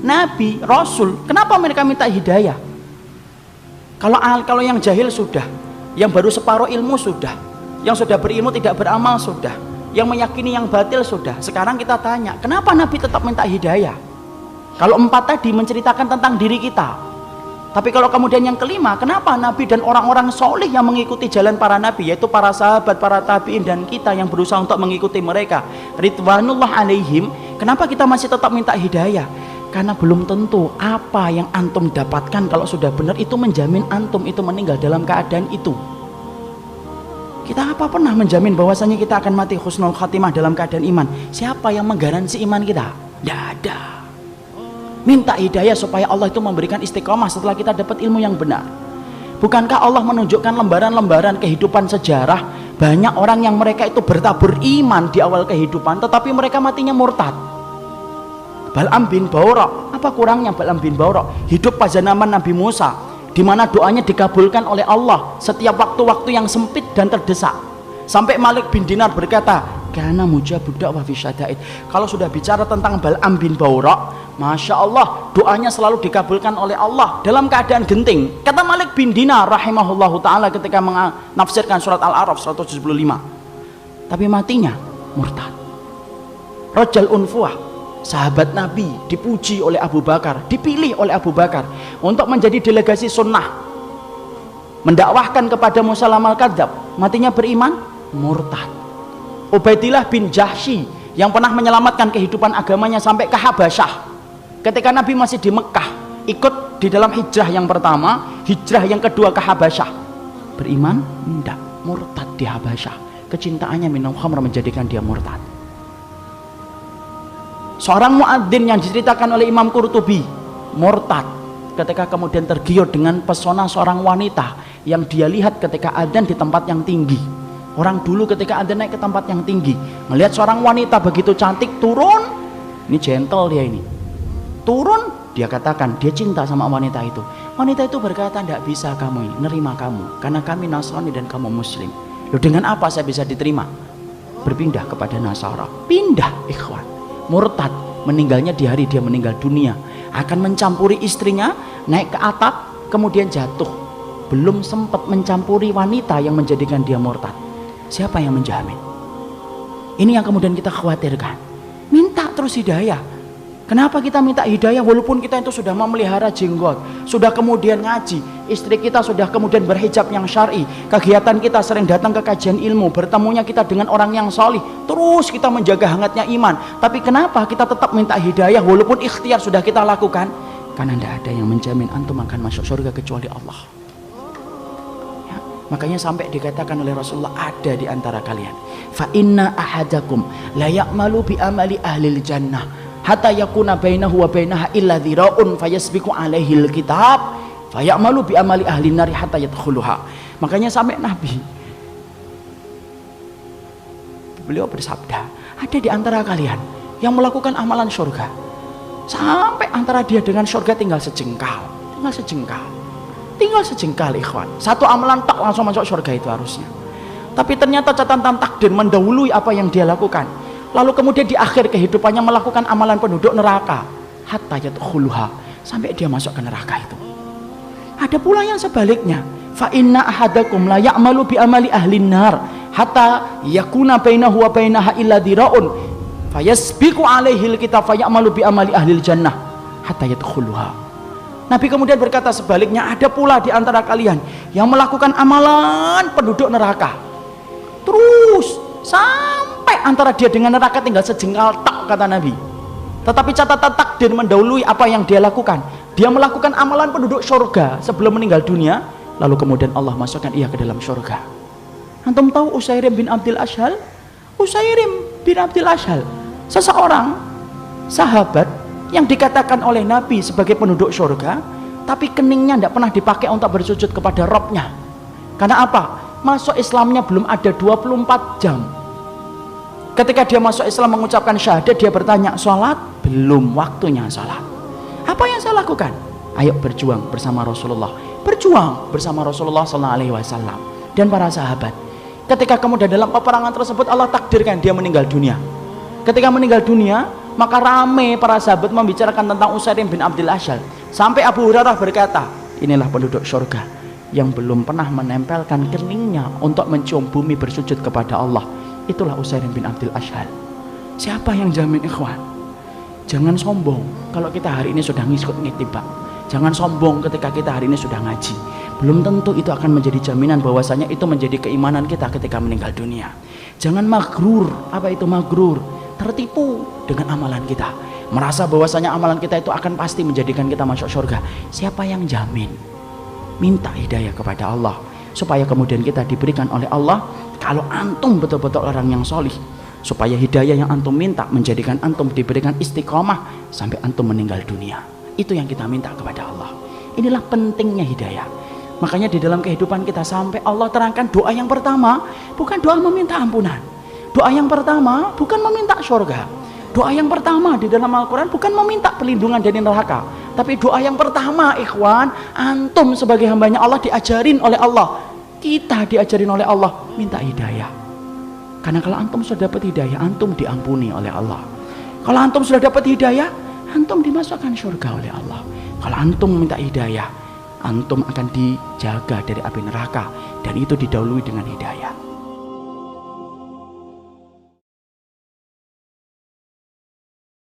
nabi, rasul, kenapa mereka minta hidayah? Kalau yang jahil sudah, yang baru separuh ilmu sudah, yang sudah berilmu tidak beramal sudah, yang meyakini yang batil sudah. Sekarang kita tanya, kenapa nabi tetap minta hidayah? Kalau 4 tadi menceritakan tentang diri kita, tapi kalau kemudian yang kelima, kenapa nabi dan orang-orang soleh yang mengikuti jalan para nabi, yaitu para sahabat, para tabi'in, dan kita yang berusaha untuk mengikuti mereka, ridwanullah alaihim, kenapa kita masih tetap minta hidayah? Karena belum tentu apa yang antum dapatkan kalau sudah benar itu menjamin antum itu meninggal dalam keadaan itu. Kita apa pernah menjamin bahwasanya kita akan mati husnul khatimah dalam keadaan iman? Siapa yang menggaransi iman kita? Tidak ada. Minta hidayah supaya Allah itu memberikan istiqomah setelah kita dapat ilmu yang benar. Bukankah Allah menunjukkan lembaran-lembaran kehidupan sejarah, banyak orang yang mereka itu bertabur iman di awal kehidupan tetapi mereka matinya murtad. Bal'am bin Ba'urah, apa kurangnya Bal'am bin Ba'urah? Hidup pada zaman Nabi Musa, di mana doanya dikabulkan oleh Allah setiap waktu-waktu yang sempit dan terdesak. Sampai Malik bin Dinar berkata, "Kana mujabud da'wah fi syada'id." Kalau sudah bicara tentang Bal'am bin Ba'urah, Masya Allah, doanya selalu dikabulkan oleh Allah dalam keadaan genting. Kata Malik bin Dinar rahimahullahu ta'ala ketika menafsirkan surat Al-A'raf 175. Tapi matinya murtad. Rajal Unfuah, sahabat Nabi, dipuji oleh Abu Bakar, dipilih oleh Abu Bakar untuk menjadi delegasi sunnah, mendakwahkan kepada Musailamah al-Kadzdzab. Matinya beriman, murtad. Ubaidillah bin Jahsy yang pernah menyelamatkan kehidupan agamanya sampai ke Habasyah ketika Nabi masih di Mekah, ikut di dalam hijrah yang pertama, hijrah yang kedua ke Habasyah. Beriman? Tidak, murtad di Habasyah. Kecintaannya minum khamr menjadikan dia murtad. Seorang muadzin yang diceritakan oleh Imam Qurtubi murtad ketika kemudian tergiur dengan pesona seorang wanita yang dia lihat ketika adzan di tempat yang tinggi. Orang dulu ketika adzan naik ke tempat yang tinggi, melihat seorang wanita begitu cantik turun, ini gentle dia ini, turun, dia katakan dia cinta sama wanita itu. Wanita itu berkata, "Tidak bisa kamu ini, nerima kamu karena kami Nasrani dan kamu Muslim." Loh, dengan apa saya bisa diterima? Berpindah kepada Nasara. Pindah, ikhwan. Murtad, meninggalnya di hari dia meninggal dunia, akan mencampuri istrinya, naik ke atap, kemudian jatuh. Belum sempat mencampuri wanita yang menjadikan dia murtad. Siapa yang menjamin? Ini yang kemudian kita khawatirkan. Minta terus hidayah. Kenapa kita minta hidayah walaupun kita itu sudah memelihara jenggot, sudah kemudian ngaji, istri kita sudah kemudian berhijab yang syar'i, kegiatan kita sering datang ke kajian ilmu, bertemunya kita dengan orang yang salih, terus kita menjaga hangatnya iman. Tapi kenapa kita tetap minta hidayah walaupun ikhtiar sudah kita lakukan? Karena tidak ada yang menjamin antum akan masuk surga kecuali Allah. Ya, makanya sampai dikatakan oleh Rasulullah, ada di antara kalian, fa inna ahadakum la ya'malu bi amali ahlil jannah hatta yakuna bainahu wa bainaha illa dhira'un fayasbiqu alaihi alkitab fayamalu bi amali ahli nari hatta yadkhuluha. Makanya sampai Nabi beliau bersabda, ada di antara kalian yang melakukan amalan surga sampai antara dia dengan surga tinggal sejengkal, tinggal sejengkal ikhwan. Satu amalan tak langsung masuk surga itu harusnya, tapi ternyata catatan takdir mendahului apa yang dia lakukan. Lalu kemudian di akhir kehidupannya melakukan amalan penduduk neraka hatta yadkhuluha, sampai dia masuk ke neraka itu. Ada pula yang sebaliknya, fa inna ahadakum la ya'malu bi amali ahli nar hatta yakuna bainahu wa bainaha illa dhira'un fayasbiqu alaihi alkitab fayamalu bi amali ahli jannah hatta yadkhuluha. Nabi kemudian berkata sebaliknya, ada pula di antara kalian yang melakukan amalan penduduk neraka terus sampai antara dia dengan neraka tinggal sejengkal tak, kata Nabi. Tetapi catatan takdir mendahului apa yang dia lakukan. Dia melakukan amalan penduduk surga sebelum meninggal dunia, lalu kemudian Allah masukkan ia ke dalam surga. Antum tahu Usairim bin Abdul Ashhal? Usairim bin Abdul Ashhal, seseorang sahabat yang dikatakan oleh Nabi sebagai penduduk surga, tapi keningnya tidak pernah dipakai untuk bersujud kepada Rabbnya. Karena apa? Masuk Islamnya belum ada 24 jam. Ketika dia masuk Islam mengucapkan syahadat, dia bertanya, sholat? Belum waktunya sholat. Apa yang saya lakukan? Ayo berjuang bersama Rasulullah. Berjuang bersama Rasulullah SAW dan para sahabat. Ketika kemudian dalam peperangan tersebut Allah takdirkan dia meninggal dunia. Ketika meninggal dunia, Maka rame para sahabat membicarakan tentang Utsairim bin Abdul Asyhal, sampai Abu Hurairah berkata, inilah penduduk surga yang belum pernah menempelkan keningnya untuk mencium bumi bersujud kepada Allah. Itulah Utsairim bin Abdul Asyhal. Siapa yang jamin, ikhwan? Jangan sombong kalau kita hari ini sudah ngikut ngitibak. Jangan sombong ketika kita hari ini sudah ngaji. Belum tentu itu akan menjadi jaminan bahwasanya itu menjadi keimanan kita ketika meninggal dunia. Jangan magrur. Apa itu magrur? Tertipu dengan amalan kita, merasa bahwasanya amalan kita itu akan pasti menjadikan kita masuk surga. Siapa yang jamin? Minta hidayah kepada Allah supaya kemudian kita diberikan oleh Allah. Kalau antum betul-betul orang yang solih, supaya hidayah yang antum minta menjadikan antum diberikan istiqomah sampai antum meninggal dunia. Itu yang kita minta kepada Allah. Inilah pentingnya hidayah. Makanya di dalam kehidupan kita sampai Allah terangkan doa yang pertama bukan doa meminta ampunan. Doa yang pertama bukan meminta surga. Doa yang pertama di dalam Al-Quran bukan meminta perlindungan dari neraka. Tapi doa yang pertama, ikhwan, antum sebagai hambanya Allah diajarin oleh Allah. Kita diajarin oleh Allah minta hidayah. Karena kalau antum sudah dapat hidayah, antum diampuni oleh Allah. Kalau antum sudah dapat hidayah, antum dimasukkan surga oleh Allah. Kalau antum minta hidayah, antum akan dijaga dari api neraka. Dan itu didahului dengan hidayah.